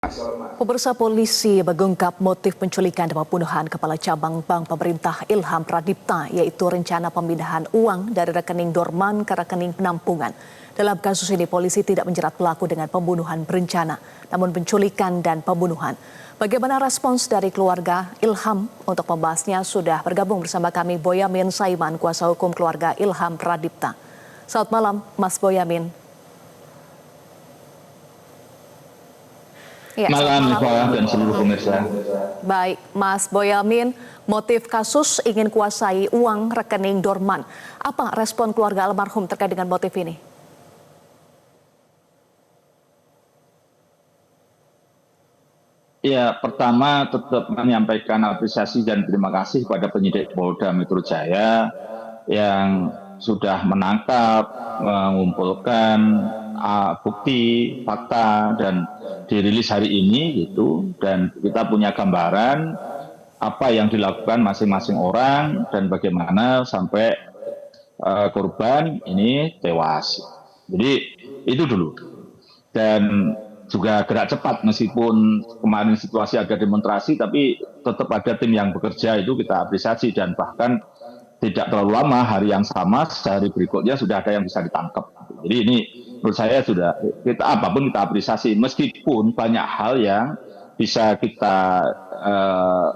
Pemirsa, polisi mengungkap motif penculikan dan pembunuhan Kepala Cabang Bank Pemerintah Ilham Pradipta, yaitu rencana pemindahan uang dari rekening Dorman ke rekening penampungan. Dalam kasus ini, polisi tidak menjerat pelaku dengan pembunuhan berencana, namun penculikan dan pembunuhan. Bagaimana respons dari keluarga Ilham? Untuk membahasnya sudah bergabung bersama kami Boyamin Saiman, kuasa hukum keluarga Ilham Pradipta. Selamat malam, Mas Boyamin. Ya, malam dan seluruh pemirsa. Baik, Mas Boyamin, motif kasus ingin kuasai uang rekening Dorman. Apa respon keluarga almarhum terkait dengan motif ini? Ya, pertama tetap menyampaikan apresiasi dan terima kasih kepada penyidik Polda Metro Jaya yang sudah menangkap, mengumpulkan bukti, fakta, dan dirilis hari ini gitu. Dan kita punya gambaran apa yang dilakukan masing-masing orang dan bagaimana sampai korban ini tewas. Jadi itu dulu. Dan juga gerak cepat meskipun kemarin situasi agak demonstrasi, tapi tetap ada tim yang bekerja, itu kita apresiasi. Dan bahkan tidak terlalu lama, hari yang sama sehari berikutnya sudah ada yang bisa ditangkap. Jadi ini menurut saya sudah apapun kita apresiasi, meskipun banyak hal yang bisa kita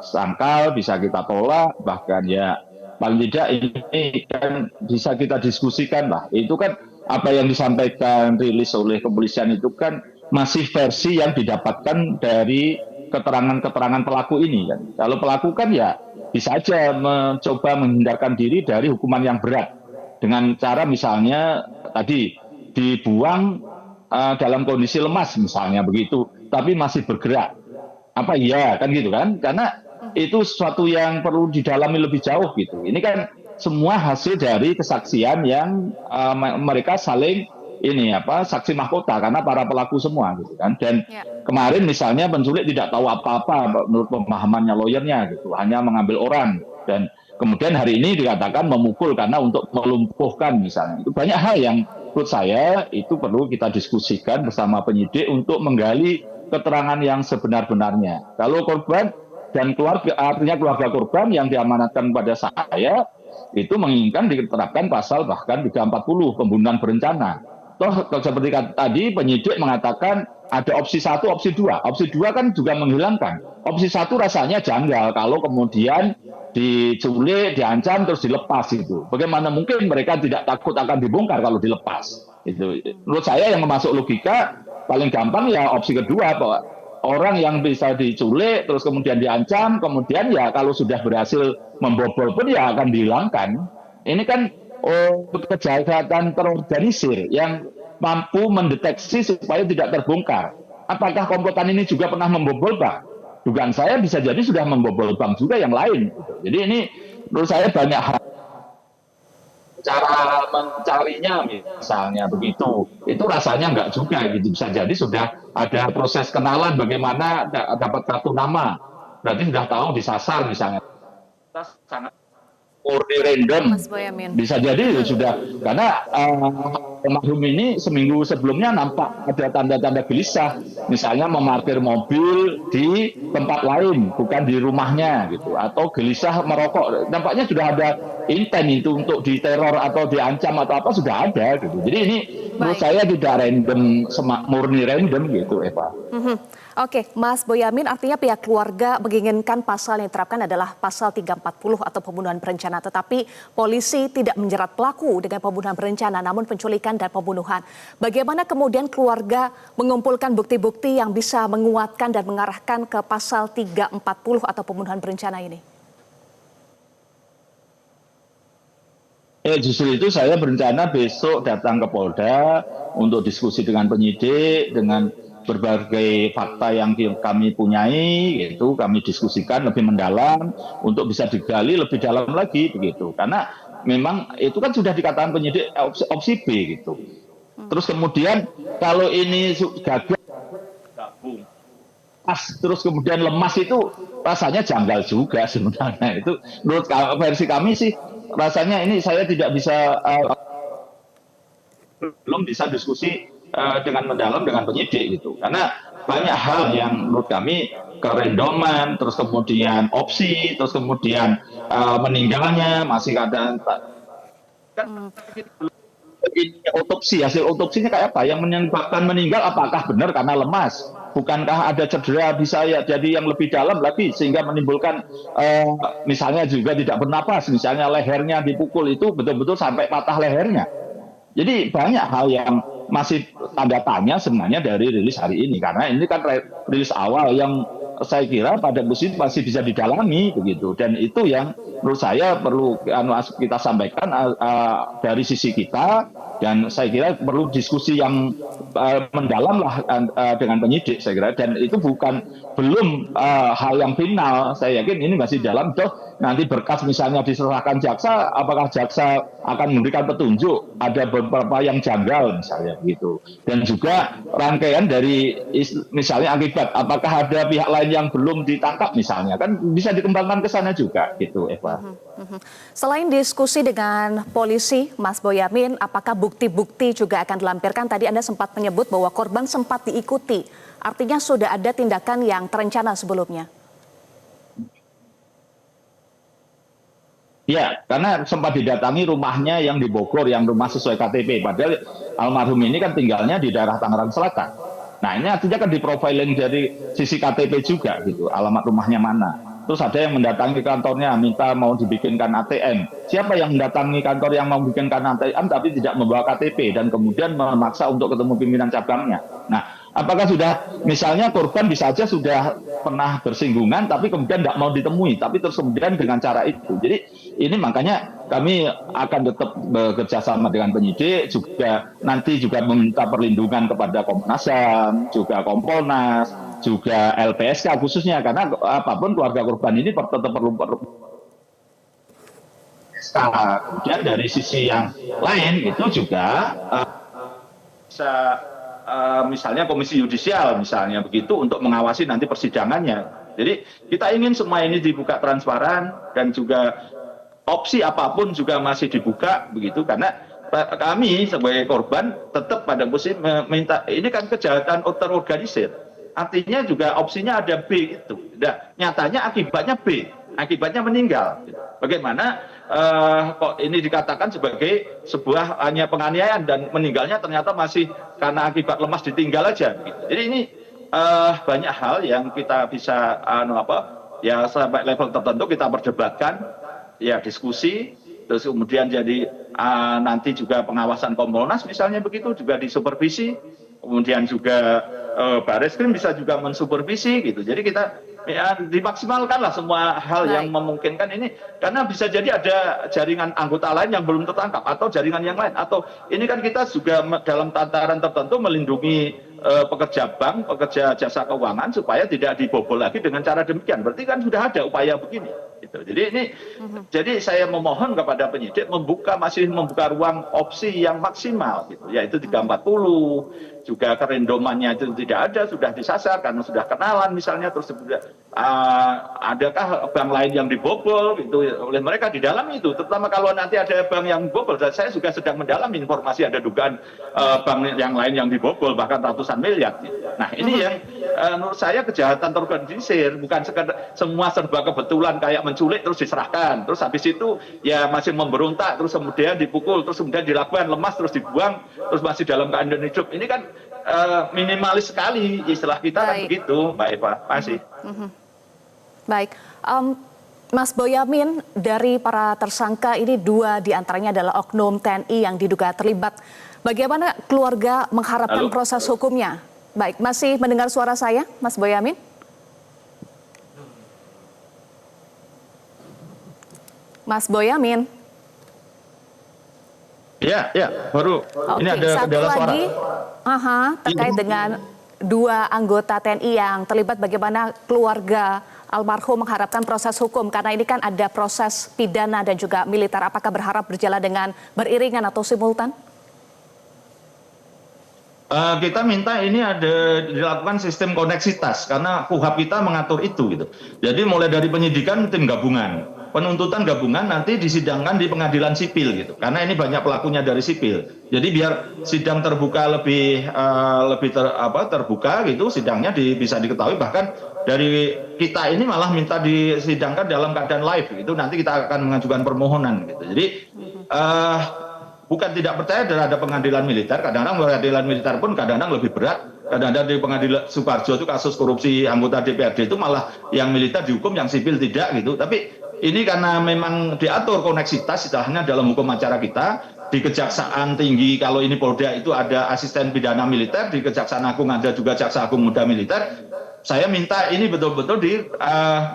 sangkal, bisa kita tolak, bahkan ya paling tidak ini kan bisa kita diskusikan lah. Itu kan apa yang disampaikan rilis oleh kepolisian itu kan masih versi yang didapatkan dari keterangan-keterangan pelaku ini kan. Kalau pelaku kan ya bisa aja mencoba menghindarkan diri dari hukuman yang berat dengan cara misalnya tadi dibuang dalam kondisi lemas misalnya begitu, tapi masih bergerak. Apa iya kan gitu kan? Karena itu sesuatu yang perlu didalami lebih jauh gitu. Ini kan semua hasil dari kesaksian yang mereka saling saksi mahkota karena para pelaku semua gitu kan. Dan kemarin misalnya penculik tidak tahu apa-apa menurut pemahamannya lawyernya gitu, hanya mengambil orang. Dan kemudian hari ini dikatakan memukul karena untuk melumpuhkan misalnya. Itu banyak hal yang menurut saya itu perlu kita diskusikan bersama penyidik untuk menggali keterangan yang sebenar-benarnya. Kalau korban dan keluarga, artinya keluarga korban yang diamanatkan pada saya itu menginginkan diterapkan pasal bahkan 340 pembunuhan berencana. Toh seperti tadi penyidik mengatakan ada opsi 1, opsi 2. Opsi 2 kan juga menghilangkan. Opsi 1 rasanya janggal kalau kemudian diculik, diancam terus dilepas itu. Bagaimana mungkin mereka tidak takut akan dibongkar kalau dilepas? Itu menurut saya yang masuk logika paling gampang ya opsi kedua, bahwa orang yang bisa diculik terus kemudian diancam, kemudian ya kalau sudah berhasil membobol pun ya akan dihilangkan. Ini kan kejahatan terorganisir yang mampu mendeteksi supaya tidak terbongkar. Apakah komplotan ini juga pernah membobol bank? Dugaan saya bisa jadi sudah membobol bank juga yang lain. Jadi ini menurut saya banyak hal. Cara mencarinya misalnya begitu, itu rasanya enggak juga gitu. Bisa jadi sudah ada proses kenalan bagaimana dapat kartu nama. Berarti sudah tahu disasar misalnya. Kita sangat random, bisa jadi sudah, karena almarhum ini seminggu sebelumnya nampak ada tanda-tanda gelisah, misalnya memarkir mobil di tempat lain bukan di rumahnya gitu, atau gelisah merokok, nampaknya sudah ada intent itu untuk diteror atau diancam atau apa, sudah ada gitu. Jadi ini menurut saya tidak random, murni random gitu, Eva. Oke, Mas Boyamin, artinya pihak keluarga menginginkan pasal yang diterapkan adalah pasal 340 atau pembunuhan berencana, tetapi polisi tidak menjerat pelaku dengan pembunuhan berencana, namun penculikan dan pembunuhan. Bagaimana kemudian keluarga mengumpulkan bukti-bukti yang bisa menguatkan dan mengarahkan ke pasal 340 atau pembunuhan berencana ini? Justru itu saya berencana besok datang ke Polda untuk diskusi dengan penyidik, dengan berbagai fakta yang kami punyai, itu kami diskusikan lebih mendalam untuk bisa digali lebih dalam lagi begitu. Karena memang itu kan sudah dikatakan penyidik opsi B gitu. Terus kemudian kalau ini gagal gabung, terus kemudian lemas, itu rasanya janggal juga sebenarnya. Itu menurut versi kami sih rasanya ini saya tidak bisa belum bisa diskusi dengan mendalam dengan penyidik gitu. Karena banyak hal yang menurut kami kerendoman, terus kemudian opsi, terus kemudian meninggalnya masih ada kan ini otopsi, hasil otopsinya kayak apa? Yang menyebabkan meninggal apakah benar karena lemas? Bukankah ada cedera bisa ya jadi yang lebih dalam lagi sehingga menimbulkan misalnya juga tidak bernapas, misalnya lehernya dipukul itu betul-betul sampai patah lehernya. Jadi banyak hal yang masih tanda tanya sebenarnya dari rilis hari ini karena ini kan rilis awal yang saya kira pada musim masih bisa didalami begitu dan itu yang menurut saya perlu kita sampaikan dari sisi kita dan saya kira perlu diskusi yang mendalam lah dengan penyidik saya kira dan itu belum hal yang final saya yakin ini masih dalam toh nanti berkas misalnya diserahkan jaksa apakah jaksa akan memberikan petunjuk ada beberapa yang janggal misalnya begitu dan juga rangkaian dari misalnya akibat apakah ada pihak lain yang belum ditangkap misalnya kan bisa dikembangkan ke sana juga gitu Eva. Selain diskusi dengan polisi, Mas Boyamin, apakah bukti-bukti juga akan dilampirkan? Tadi Anda sempat menyebut bahwa korban sempat diikuti. Artinya sudah ada tindakan yang terencana sebelumnya. Ya, karena sempat didatangi rumahnya yang di Bogor, yang rumah sesuai KTP. Padahal almarhum ini kan tinggalnya di daerah Tangerang Selatan. Nah, ini artinya kan di profiling dari sisi KTP juga gitu, alamat rumahnya mana. Terus ada yang mendatangi kantornya, minta mau dibikinkan ATM. Siapa yang mendatangi kantor yang mau bikinkan ATM tapi tidak membawa KTP dan kemudian memaksa untuk ketemu pimpinan cabangnya. Nah, apakah sudah, misalnya korban bisa saja sudah pernah bersinggungan tapi kemudian tidak mau ditemui, tapi terus kemudian dengan cara itu. Jadi ini makanya kami akan tetap bekerja sama dengan penyidik, juga nanti juga meminta perlindungan kepada Komnas HAM, juga Kompolnas, juga LPSK khususnya karena apapun keluarga korban ini tetap perlu LPSK. Kemudian dari sisi yang lain itu juga bisa misalnya komisi yudisial misalnya begitu untuk mengawasi nanti persidangannya. Jadi kita ingin semua ini dibuka transparan dan juga opsi apapun juga masih dibuka begitu karena kami sebagai korban tetap pada posisi meminta ini kan kejahatan terorganisir. Artinya juga opsinya ada B itu. Nah, nyatanya akibatnya B, akibatnya meninggal. Bagaimana kok ini dikatakan sebagai sebuah hanya penganiayaan dan meninggalnya ternyata masih karena akibat lemas ditinggal aja. Jadi ini banyak hal yang kita bisa ya sampai level tertentu kita perdebatkan, ya diskusi, terus kemudian jadi nanti juga pengawasan Kompolnas misalnya begitu juga disupervisi. Kemudian juga Barreskrim bisa juga mensupervisi gitu. Jadi kita ya, dimaksimalkanlah semua hal yang memungkinkan ini karena bisa jadi ada jaringan anggota lain yang belum tertangkap atau jaringan yang lain atau ini kan kita juga dalam tataran tertentu melindungi pekerja bank, pekerja jasa keuangan supaya tidak dibobol lagi dengan cara demikian. Berarti kan sudah ada upaya begini. Gitu. Jadi ini, jadi saya memohon kepada penyidik masih membuka ruang opsi yang maksimal, gitu. Yaitu 340. Juga kerendomannya itu tidak ada, sudah disasar karena sudah kenalan misalnya, terus adakah bank lain yang dibobol gitu oleh mereka di dalam itu, terutama kalau nanti ada bank yang bobol. Dan saya juga sedang mendalami informasi ada dugaan bank yang lain yang dibobol bahkan ratusan miliar. Nah ini yang menurut saya kejahatan terorganisir, bukan sekedar semua serba kebetulan kayak menculik terus diserahkan, terus habis itu ya masih memberontak, terus kemudian dipukul, terus kemudian dilakukan lemas, terus dibuang, terus masih dalam keadaan hidup. Ini kan minimalis sekali istilah kita kan begitu, Mbak Eva. Masih. Baik, Mas Boyamin, dari para tersangka ini 2 diantaranya adalah oknum TNI yang diduga terlibat. Bagaimana keluarga mengharapkan proses hukumnya? Baik, masih mendengar suara saya, Mas Boyamin? Mas Boyamin? Ya, baru. Oke, ini ada kendala suara. Terkait dengan 2 anggota TNI yang terlibat, bagaimana keluarga almarhum mengharapkan proses hukum? Karena ini kan ada proses pidana dan juga militer. Apakah berharap berjalan dengan beriringan atau simultan? Kita minta ini ada dilakukan sistem koneksitas karena KUHAP kita mengatur itu gitu. Jadi mulai dari penyidikan tim gabungan, penuntutan gabungan nanti disidangkan di pengadilan sipil gitu. Karena ini banyak pelakunya dari sipil. Jadi biar sidang terbuka lebih terbuka gitu, sidangnya bisa diketahui. Bahkan dari kita ini malah minta disidangkan dalam keadaan live gitu. Nanti kita akan mengajukan permohonan gitu. Jadi bukan tidak percaya terhadap pengadilan militer. Kadang-kadang pengadilan militer pun kadang-kadang lebih berat. Kadang-kadang di pengadilan Suparjo itu kasus korupsi anggota DPRD itu malah yang militer dihukum, yang sipil tidak gitu. Tapi ini karena memang diatur koneksitas istilahnya dalam hukum acara kita. Di Kejaksaan Tinggi kalau ini Polda itu ada asisten pidana militer, di Kejaksaan Agung ada juga Jaksa Agung Muda Militer. Saya minta ini betul-betul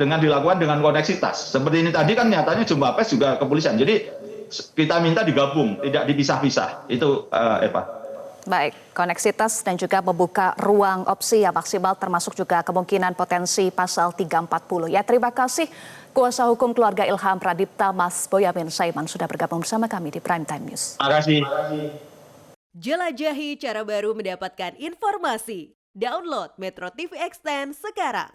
dengan dilakukan dengan koneksitas. Seperti ini tadi kan nyatanya Jumpa Pers juga kepolisian. Jadi kita minta digabung, tidak dipisah-pisah. Itu Eva. Baik, koneksitas dan juga membuka ruang opsi yang maksimal termasuk juga kemungkinan potensi pasal 340. Ya, terima kasih kuasa hukum keluarga Ilham Pradipta, Mas Boyamin Saiman sudah bergabung bersama kami di Prime Time News. Terima kasih. Jelajahi cara baru mendapatkan informasi. Download Metro TV Extend sekarang.